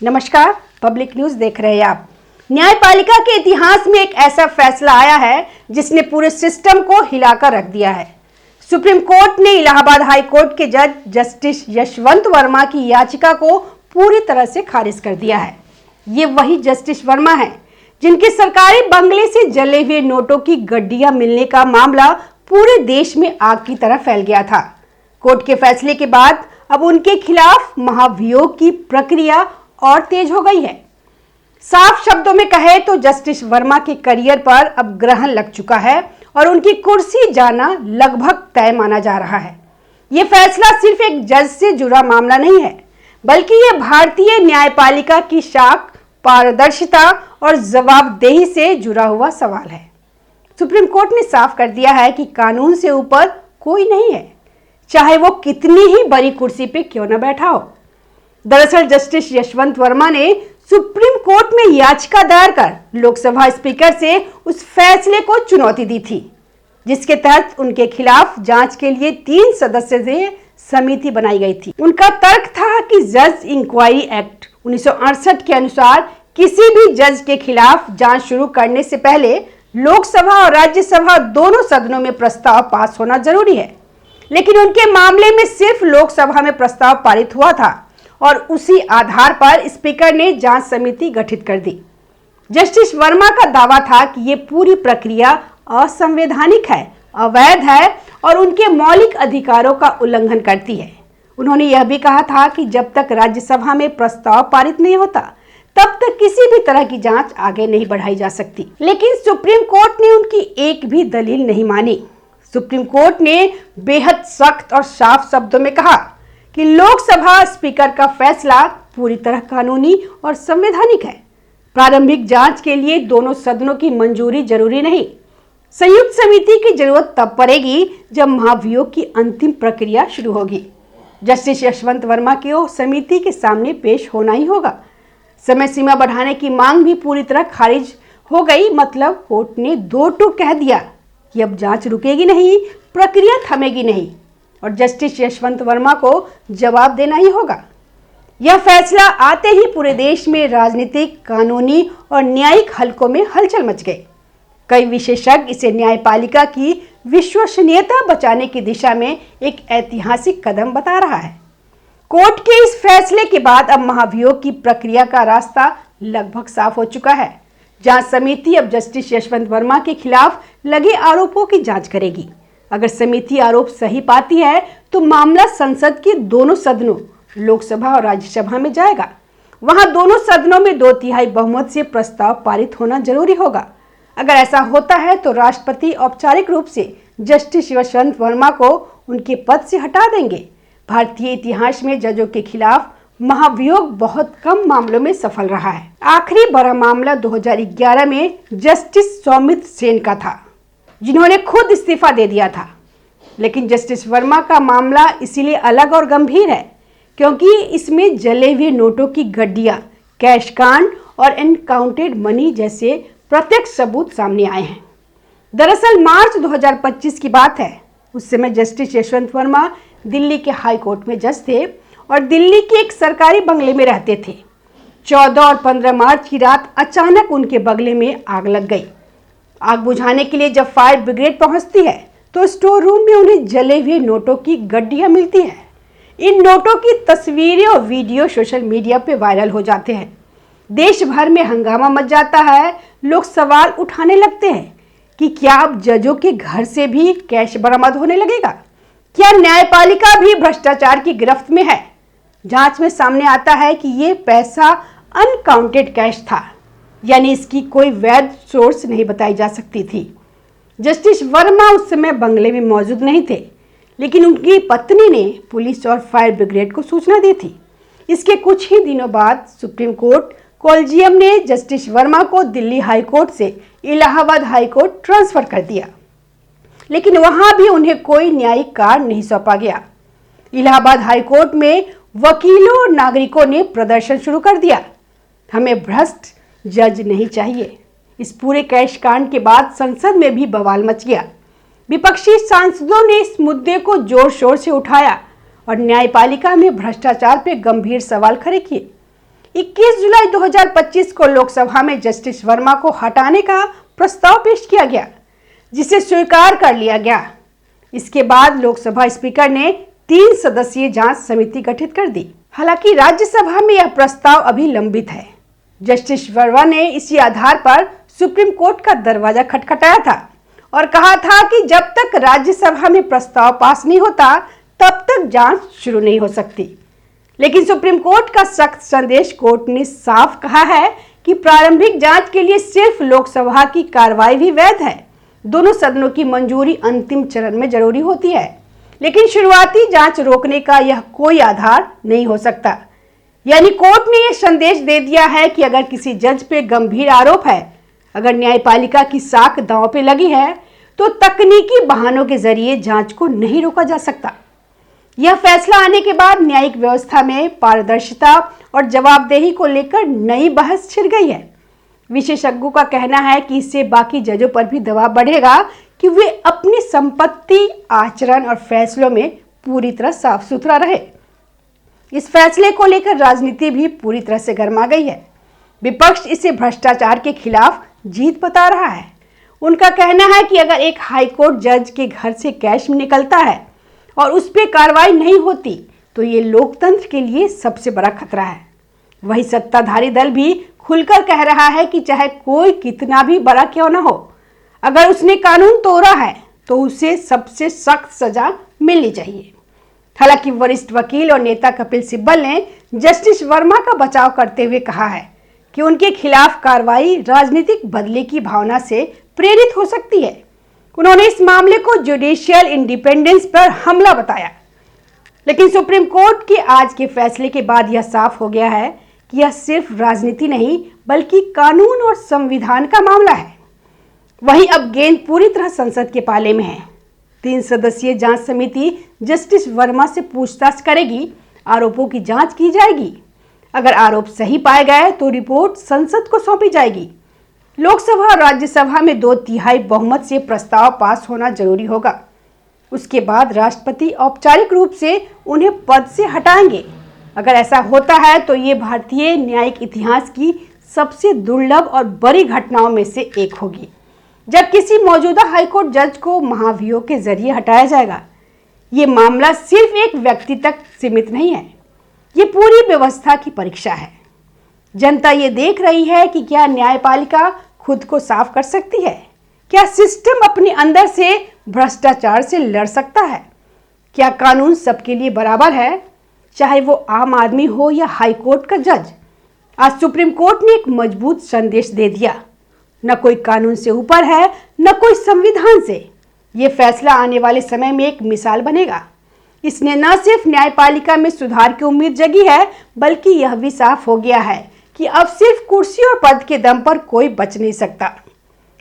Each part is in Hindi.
नमस्कार, पब्लिक न्यूज देख रहे हैं आप। न्यायपालिका के इतिहास में एक ऐसा फैसला आया है जिसने पूरे सिस्टम को हिलाकर रख दिया है। सुप्रीम कोर्ट ने इलाहाबाद हाई कोर्ट के जज जस्टिस यशवंत वर्मा की याचिका को पूरी तरह से खारिज कर दिया है। ये वही जस्टिस वर्मा है जिनके सरकारी बंगले से जले हुए नोटों की गड्डियां मिलने का मामला पूरे देश में आग की तरह फैल गया था। कोर्ट के फैसले के बाद अब उनके खिलाफ महाभियोग की प्रक्रिया और तेज हो गई है। साफ शब्दों में कहे तो जस्टिस वर्मा के करियर पर अब ग्रहण लग चुका है और उनकी कुर्सी जाना लगभग तय माना जा रहा है। ये फैसला सिर्फ एक जज से जुड़ा मामला नहीं है, बल्कि ये भारतीय न्यायपालिका की शाख, पारदर्शिता और जवाबदेही से जुड़ा हुआ सवाल है। सुप्रीम कोर्ट ने साफ कर दिया है कि कानून से ऊपर कोई नहीं है, चाहे वो कितनी ही बड़ी कुर्सी पे क्यों न बैठा हो। दरअसल जस्टिस यशवंत वर्मा ने सुप्रीम कोर्ट में याचिका दायर कर लोकसभा स्पीकर से उस फैसले को चुनौती दी थी, जिसके तहत उनके खिलाफ जांच के लिए 3 सदस्यीय समिति बनाई गई थी। उनका तर्क था कि जज इंक्वायरी एक्ट 1968 के अनुसार किसी भी जज के खिलाफ जांच शुरू करने से पहले लोकसभा और राज्यसभा दोनों सदनों में प्रस्ताव पास होना जरूरी है, लेकिन उनके मामले में सिर्फ लोकसभा में प्रस्ताव पारित हुआ था और उसी आधार पर स्पीकर ने जांच समिति गठित कर दी। जस्टिस वर्मा का दावा था कि ये पूरी प्रक्रिया असंवैधानिक है, अवैध है और उनके मौलिक अधिकारों का उल्लंघन करती है। उन्होंने यह भी कहा था कि जब तक राज्यसभा में प्रस्ताव पारित नहीं होता, तब तक किसी भी तरह की जांच आगे नहीं बढ़ाई जा सकती। लेकिन सुप्रीम कोर्ट ने उनकी एक भी दलील नहीं मानी। सुप्रीम कोर्ट ने बेहद सख्त और साफ शब्दों में कहा कि लोकसभा स्पीकर का फैसला पूरी तरह कानूनी और संवैधानिक है। प्रारंभिक जांच के लिए दोनों सदनों की मंजूरी जरूरी नहीं। संयुक्त समिति की जरूरत तब पड़ेगी जब महाभियोग की अंतिम प्रक्रिया शुरू होगी। जस्टिस यशवंत वर्मा को समिति के सामने पेश होना ही होगा। समय सीमा बढ़ाने की मांग भी पूरी तरह खारिज हो गई। मतलब कोर्ट ने 2 टूक कह दिया कि अब जांच रुकेगी नहीं, प्रक्रिया थमेगी नहीं और जस्टिस यशवंत वर्मा को जवाब देना ही होगा। यह फैसला आते ही पूरे देश में राजनीतिक, कानूनी और न्यायिक हलकों में हलचल मच गई। कई विशेषज्ञ इसे न्यायपालिका की विश्वसनीयता बचाने की दिशा में एक ऐतिहासिक कदम बता रहा है। कोर्ट के इस फैसले के बाद अब महाभियोग की प्रक्रिया का रास्ता लगभग साफ हो चुका है। जांच समिति अब जस्टिस यशवंत वर्मा के खिलाफ लगे आरोपों की जांच करेगी। अगर समिति आरोप सही पाती है तो मामला संसद के दोनों सदनों, लोकसभा और राज्यसभा में जाएगा। वहां दोनों सदनों में 2/3 बहुमत से प्रस्ताव पारित होना जरूरी होगा। अगर ऐसा होता है तो राष्ट्रपति औपचारिक रूप से जस्टिस यशवंत वर्मा को उनके पद से हटा देंगे। भारतीय इतिहास में जजों के खिलाफ महाभियोग बहुत कम मामलों में सफल रहा है। आखिरी बड़ा मामला 2011 में जस्टिस सौमित्र सेन का था, जिन्होंने खुद इस्तीफा दे दिया था। लेकिन जस्टिस वर्मा का मामला इसीलिए अलग और गंभीर है क्योंकि इसमें जले हुए नोटों की गड्डियां, कैश कांड और अनकाउंटेड मनी जैसे प्रत्यक्ष सबूत सामने आए हैं। दरअसल मार्च 2025 की बात है। उस समय जस्टिस यशवंत वर्मा दिल्ली के हाई कोर्ट में जज थे और दिल्ली के एक सरकारी बंगले में रहते थे। 14 और 15 मार्च की रात अचानक उनके बंगले में आग लग गई। आग बुझाने के लिए जब फायर ब्रिगेड पहुंचती है तो स्टोर रूम में उन्हें जले हुए नोटों की गड्डियां मिलती है। इन नोटों की तस्वीरें और वीडियो सोशल मीडिया पे वायरल हो जाते हैं। देश भर में हंगामा मच जाता है। लोग सवाल उठाने लगते हैं कि क्या अब जजों के घर से भी कैश बरामद होने लगेगा? क्या न्यायपालिका भी भ्रष्टाचार की गिरफ्त में है? जांच में सामने आता है कि ये पैसा अनकाउंटेड कैश था, यानी इसकी कोई वैध सोर्स नहीं बताई जा सकती थी। जस्टिस वर्मा उस समय बंगले में मौजूद नहीं थे, लेकिन उनकी पत्नी ने पुलिस और फायर ब्रिगेड को सूचना दी थी। इसके कुछ ही दिनों बाद सुप्रीम कोर्ट कॉलेजियम ने जस्टिस वर्मा को दिल्ली हाई कोर्ट से इलाहाबाद हाई कोर्ट ट्रांसफर कर दिया, लेकिन वहां भी उन्हें कोई न्यायिक कार्य नहीं सौंपा गया। इलाहाबाद हाई कोर्ट में वकीलों और नागरिकों ने प्रदर्शन शुरू कर दिया। हमें भ्रष्ट जज नहीं चाहिए। इस पूरे कैश कांड के बाद संसद में भी बवाल मच गया। विपक्षी सांसदों ने इस मुद्दे को जोर शोर से उठाया और न्यायपालिका में भ्रष्टाचार पर गंभीर सवाल खड़े किए। 21 जुलाई 2025 को लोकसभा में जस्टिस वर्मा को हटाने का प्रस्ताव पेश किया गया, जिसे स्वीकार कर लिया गया। इसके बाद लोकसभा स्पीकर ने 3 सदस्यीय जांच समिति गठित कर दी। हालांकि राज्यसभा में यह प्रस्ताव अभी लंबित है। जस्टिस वर्मा ने इसी आधार पर सुप्रीम कोर्ट का दरवाजा खटखटाया था और कहा था कि जब तक राज्यसभा में प्रस्ताव पास नहीं होता तब तक जांच शुरू नहीं हो सकती। लेकिन सुप्रीम कोर्ट का सख्त संदेश कोर्ट ने साफ कहा है कि प्रारंभिक जांच के लिए सिर्फ लोकसभा की कार्रवाई भी वैध है। दोनों सदनों की मंजूरी अंतिम चरण में जरूरी होती है, लेकिन शुरुआती जांच रोकने का यह कोई आधार नहीं हो सकता। यानी कोर्ट ने यह संदेश दे दिया है कि अगर किसी जज पे गंभीर आरोप है, अगर न्यायपालिका की साख दांव पे लगी है, तो तकनीकी बहानों के जरिए जांच को नहीं रोका जा सकता। यह फैसला आने के बाद न्यायिक व्यवस्था में पारदर्शिता और जवाबदेही को लेकर नई बहस छिड़ गई है। विशेषज्ञों का कहना है कि इससे बाकी जजों पर भी दबाव बढ़ेगा कि वे अपनी संपत्ति, आचरण और फैसलों में पूरी तरह साफ सुथरा रहे। इस फैसले को लेकर राजनीति भी पूरी तरह से गर्मा गई है। विपक्ष इसे भ्रष्टाचार के खिलाफ जीत बता रहा है। उनका कहना है कि अगर एक हाईकोर्ट जज के घर से कैश निकलता है और उस पर कार्रवाई नहीं होती तो ये लोकतंत्र के लिए सबसे बड़ा खतरा है। वही सत्ताधारी दल भी खुलकर कह रहा है कि चाहे कोई कितना भी बड़ा क्यों ना हो, अगर उसने कानून तोड़ा है तो उसे सबसे सख्त सजा मिलनी चाहिए। हालांकि वरिष्ठ वकील और नेता कपिल सिब्बल ने जस्टिस वर्मा का बचाव करते हुए कहा है कि उनके खिलाफ कार्रवाई राजनीतिक बदले की भावना से प्रेरित हो सकती है। उन्होंने इस मामले को जुडिशियल इंडिपेंडेंस पर हमला बताया। लेकिन सुप्रीम कोर्ट के आज के फैसले के बाद यह साफ हो गया है कि यह सिर्फ राजनीति नहीं बल्कि कानून और संविधान का मामला है। वहीं अब गेंद पूरी तरह संसद के पाले में है। 3 सदस्यीय जांच समिति जस्टिस वर्मा से पूछताछ करेगी, आरोपों की जांच की जाएगी। अगर आरोप सही पाए गए तो रिपोर्ट संसद को सौंपी जाएगी। लोकसभा और राज्यसभा में 2/3 बहुमत से प्रस्ताव पास होना जरूरी होगा। उसके बाद राष्ट्रपति औपचारिक रूप से उन्हें पद से हटाएंगे। अगर ऐसा होता है तो ये भारतीय न्यायिक इतिहास की सबसे दुर्लभ और बड़ी घटनाओं में से एक होगी, जब किसी मौजूदा हाईकोर्ट जज को महाभियोग के जरिए हटाया जाएगा। ये मामला सिर्फ एक व्यक्ति तक सीमित नहीं है, ये पूरी व्यवस्था की परीक्षा है। जनता ये देख रही है कि क्या न्यायपालिका खुद को साफ कर सकती है, क्या सिस्टम अपने अंदर से भ्रष्टाचार से लड़ सकता है, क्या कानून सबके लिए बराबर है, चाहे वो आम आदमी हो या हाईकोर्ट का जज। आज सुप्रीम कोर्ट ने एक मजबूत संदेश दे दिया, न कोई कानून से ऊपर है न कोई संविधान से। ये फैसला आने वाले समय में एक मिसाल बनेगा। इसने न सिर्फ न्यायपालिका में सुधार की उम्मीद जगी है, बल्कि यह भी साफ हो गया है कि अब सिर्फ कुर्सी और पद के दम पर कोई बच नहीं सकता।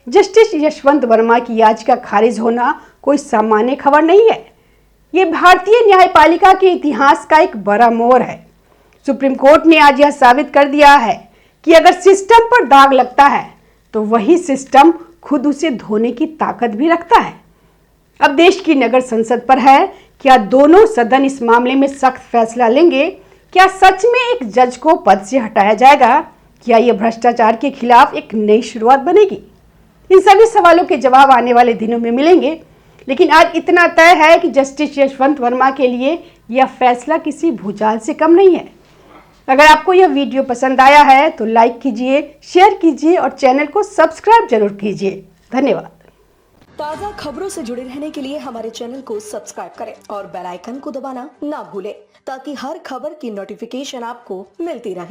जस्टिस यशवंत वर्मा की याचिका खारिज होना कोई सामान्य खबर नहीं है। ये भारतीय न्यायपालिका के इतिहास का एक बड़ा मोड़ है। सुप्रीम कोर्ट ने आज यह साबित कर दिया है कि अगर सिस्टम पर दाग लगता है तो वही सिस्टम खुद उसे धोने की ताकत भी रखता है। अब देश की नगर संसद पर है, क्या दोनों सदन इस मामले में सख्त फैसला लेंगे? क्या सच में एक जज को पद से हटाया जाएगा? क्या यह भ्रष्टाचार के खिलाफ एक नई शुरुआत बनेगी? इन सभी सवालों के जवाब आने वाले दिनों में मिलेंगे, लेकिन आज इतना तय है कि जस्टिस यशवंत वर्मा के लिए यह फैसला किसी भूचाल से कम नहीं है। अगर आपको यह वीडियो पसंद आया है तो लाइक कीजिए, शेयर कीजिए और चैनल को सब्सक्राइब जरूर कीजिए। धन्यवाद। ताज़ा खबरों से जुड़े रहने के लिए हमारे चैनल को सब्सक्राइब करें और बेल आइकन को दबाना ना भूलें, ताकि हर खबर की नोटिफिकेशन आपको मिलती रहे।